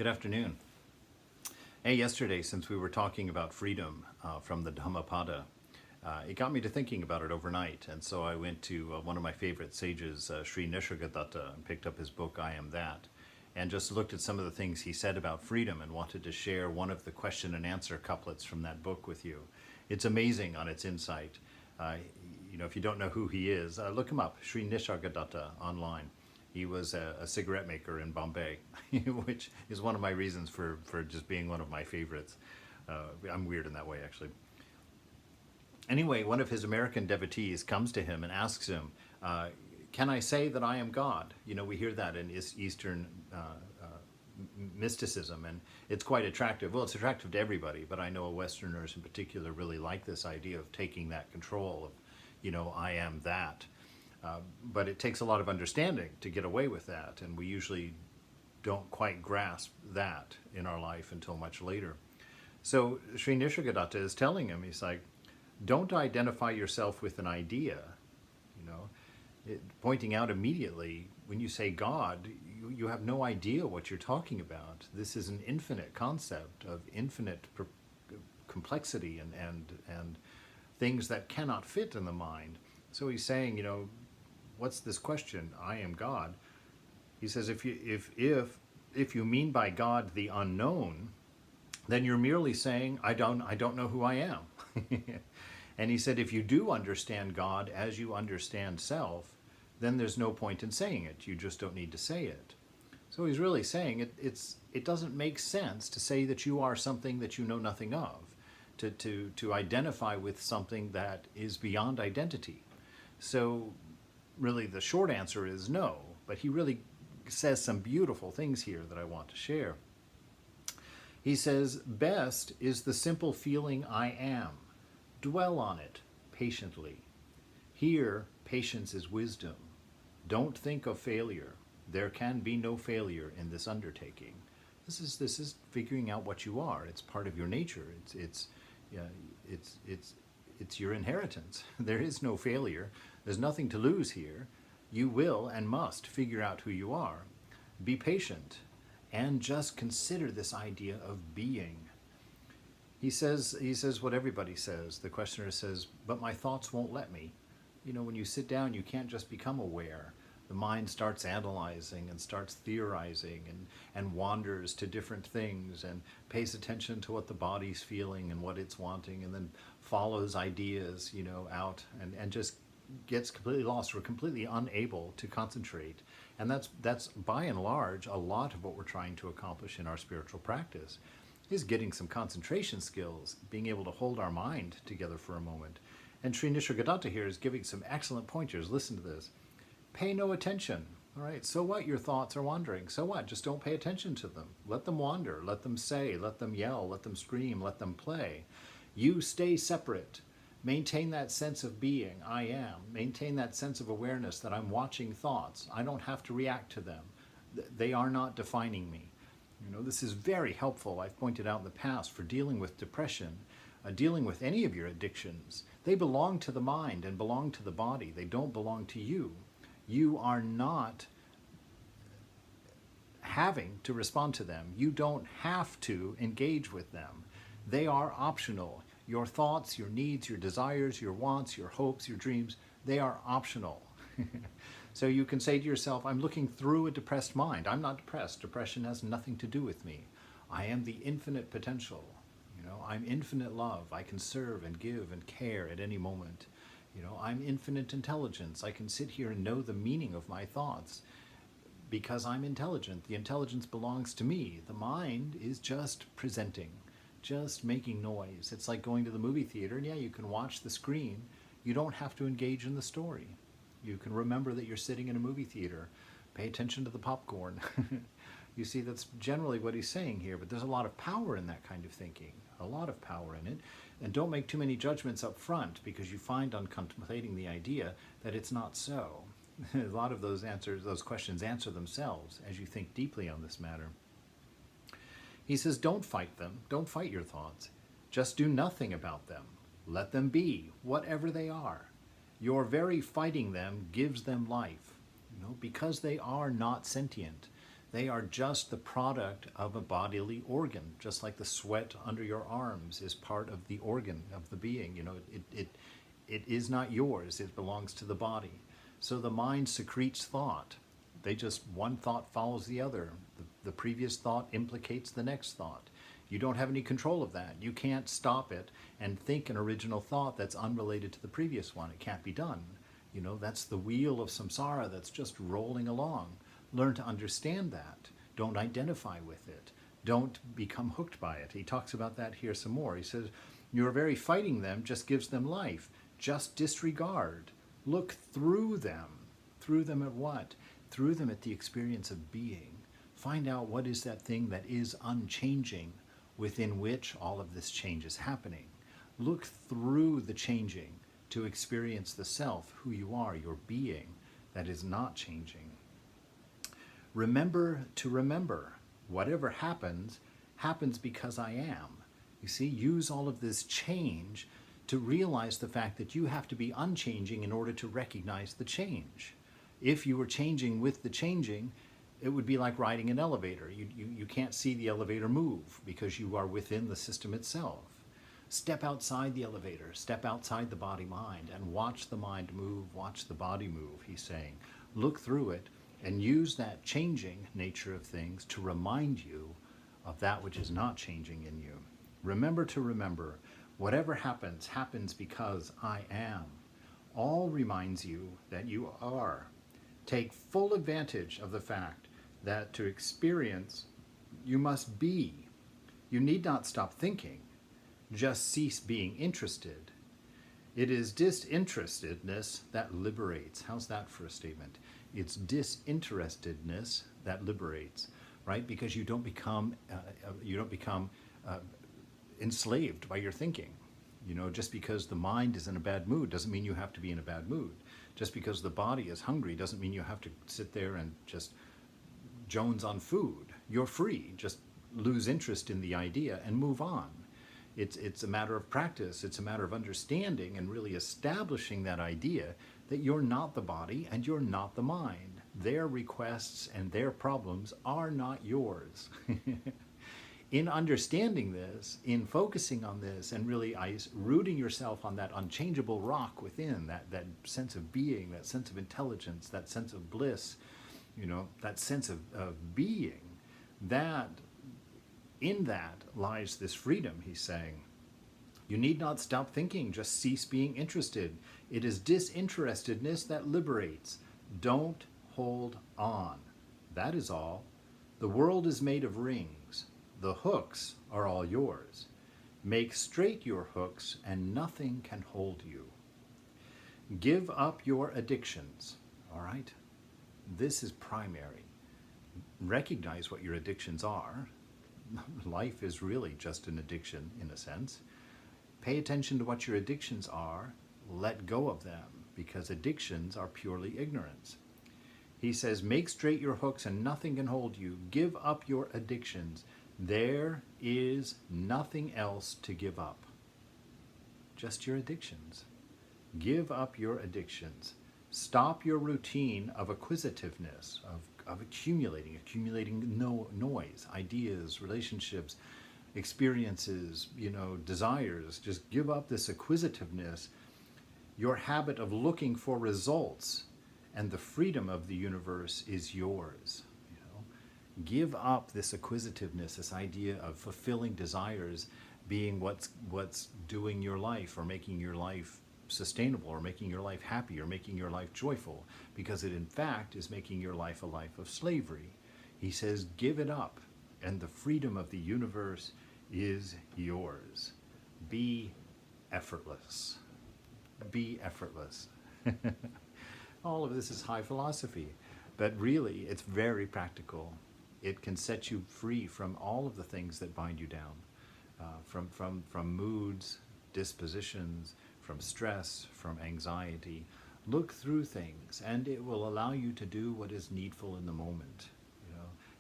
Good afternoon. Hey, yesterday, since we were talking about freedom from the Dhammapada, it got me to thinking about it overnight. And so I went to one of my favorite sages, Sri Nisargadatta, and picked up his book, I Am That, and just looked at some of the things he said about freedom and wanted to share one of the question and answer couplets from that book with you. It's amazing on its insight. If you don't know who he is, look him up, Sri Nisargadatta, online. He was a cigarette maker in Bombay, which is one of my reasons for just being one of my favorites. I'm weird in that way, actually. Anyway, one of his American devotees comes to him and asks him, can I say that I am God? We hear that in Eastern mysticism, and it's quite attractive. Well, it's attractive to everybody, but I know Westerners in particular really like this idea of taking that control of, I am that. But it takes a lot of understanding to get away with that, and we usually don't quite grasp that in our life until much later. So Sri Nisargadatta is telling him, he's like, don't identify yourself with an idea, pointing out immediately, when you say God, you have no idea what you're talking about. This is an infinite concept of infinite complexity and things that cannot fit in the mind. So he's saying, what's this question? I am God. He says, if you mean by God the unknown, then you're merely saying, I don't know who I am. And he said, if you do understand God as you understand self, then there's no point in saying it. You just don't need to say it. So he's really saying it doesn't make sense to say that you are something that you know nothing of, to identify with something that is beyond identity. So really the short answer is no, but he really says some beautiful things here that I want to share. He says, best is the simple feeling I am. Dwell on it patiently. Here, patience is wisdom. Don't think of failure. There can be no failure in this undertaking. This is figuring out what you are. It's part of your nature. It's your inheritance. There is no failure. There's nothing to lose here. You will and must figure out who you are. Be patient and just consider this idea of being. He says what everybody says. The questioner says, but my thoughts won't let me. When you sit down, you can't just become aware. The mind starts analyzing and starts theorizing and wanders to different things and pays attention to what the body's feeling and what it's wanting, and then follows ideas, out and just gets completely lost. We're completely unable to concentrate. And that's by and large a lot of what we're trying to accomplish in our spiritual practice, is getting some concentration skills, being able to hold our mind together for a moment. And Sri Nisargadatta here is giving some excellent pointers. Listen to this. Pay no attention. All right, so what? Your thoughts are wandering. So what? Just don't pay attention to them. Let them wander. Let them say. Let them yell. Let them scream. Let them play. You stay separate. Maintain that sense of being, I am. Maintain that sense of awareness that I'm watching thoughts. I don't have to react to them. They are not defining me. This is very helpful, I've pointed out in the past, for dealing with depression, dealing with any of your addictions. They belong to the mind and belong to the body. They don't belong to you. You are not having to respond to them. You don't have to engage with them. They are optional. Your thoughts, your needs, your desires, your wants, your hopes, your dreams, they are optional. So you can say to yourself, I'm looking through a depressed mind. I'm not depressed. Depression has nothing to do with me. I am the infinite potential. I'm infinite love. I can serve and give and care at any moment. I'm infinite intelligence. I can sit here and know the meaning of my thoughts because I'm intelligent. The intelligence belongs to me. The mind is just presenting, just making noise. It's like going to the movie theater, and yeah, you can watch the screen. You don't have to engage in the story. You can remember that you're sitting in a movie theater. Pay attention to the popcorn. You see, that's generally what he's saying here, but there's a lot of power in that kind of thinking, a lot of power in it. And don't make too many judgments up front, because you find on contemplating the idea that it's not so. A lot of those questions answer themselves as you think deeply on this matter. He says, don't fight them. Don't fight your thoughts. Just do nothing about them. Let them be, whatever they are. Your very fighting them gives them life, because they are not sentient. They are just the product of a bodily organ, just like the sweat under your arms is part of the organ of the being. It is not yours, it belongs to the body. So the mind secretes thought. One thought follows the other. The previous thought implicates the next thought. You don't have any control of that. You can't stop it and think an original thought that's unrelated to the previous one. It can't be done. That's the wheel of samsara that's just rolling along. Learn to understand that. Don't identify with it. Don't become hooked by it. He talks about that here some more. He says, your very fighting them just gives them life. Just disregard. Look through them. Through them at what? Through them at the experience of being. Find out what is that thing that is unchanging, within which all of this change is happening. Look through the changing to experience the self, who you are, your being, that is not changing. Remember to remember. Whatever happens, happens because I am. You see, use all of this change to realize the fact that you have to be unchanging in order to recognize the change. If you were changing with the changing, it would be like riding an elevator. You can't see the elevator move because you are within the system itself. Step outside the elevator, step outside the body-mind, and watch the mind move, watch the body move, he's saying. Look through it and use that changing nature of things to remind you of that which is not changing in you. Remember to remember, whatever happens, happens because I am. All reminds you that you are. Take full advantage of the fact that to experience, you must be. You need not stop thinking. Just cease being interested. It is disinterestedness that liberates. How's that for a statement? It's disinterestedness that liberates, right? Because you don't become enslaved by your thinking. Just because the mind is in a bad mood doesn't mean you have to be in a bad mood. Just because the body is hungry doesn't mean you have to sit there and just jones on food. You're free. Just lose interest in the idea and move on. It's a matter of practice. It's a matter of understanding and really establishing that idea that you're not the body and you're not the mind. Their requests and their problems are not yours. In understanding this, in focusing on this, and really rooting yourself on that unchangeable rock within, that sense of being, that sense of intelligence, that sense of bliss, that sense of being, in that lies this freedom, he's saying. You need not stop thinking, just cease being interested. It is disinterestedness that liberates. Don't hold on. That is all. The world is made of rings. The hooks are all yours. Make straight your hooks, and nothing can hold you. Give up your addictions. All right? This is primary. Recognize what your addictions are. Life is really just an addiction, in a sense. Pay attention to what your addictions are. Let go of them, because addictions are purely ignorance. He says, make straight your hooks, and nothing can hold you. Give up your addictions. There is nothing else to give up. Just your addictions. Give up your addictions. Stop your routine of acquisitiveness, of accumulating noise, ideas, relationships, experiences, desires. Just give up this acquisitiveness, your habit of looking for results, and the freedom of the universe is yours. Give up this acquisitiveness, this idea of fulfilling desires being what's doing your life or making your life sustainable or making your life happy or making your life joyful, because it in fact is making your life a life of slavery. He says, give it up, and the freedom of the universe is yours. Be effortless. Be effortless. All of this is high philosophy, but really it's very practical. It can set you free from all of the things that bind you down, from moods, dispositions, from stress, from anxiety. Look through things, and it will allow you to do what is needful in the moment,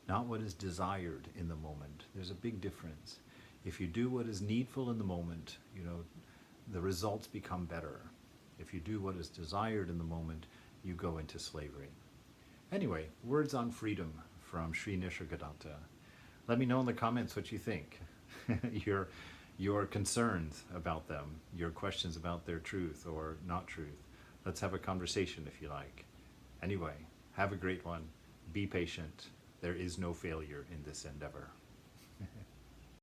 not what is desired in the moment. There's a big difference. If you do what is needful in the moment, the results become better. If you do what is desired in the moment, you go into slavery. Anyway, words on freedom from Sri Nisargadatta. Let me know in the comments what you think. your concerns about them, your questions about their truth or not truth. Let's have a conversation if you like. Anyway, have a great one. Be patient. There is no failure in this endeavor.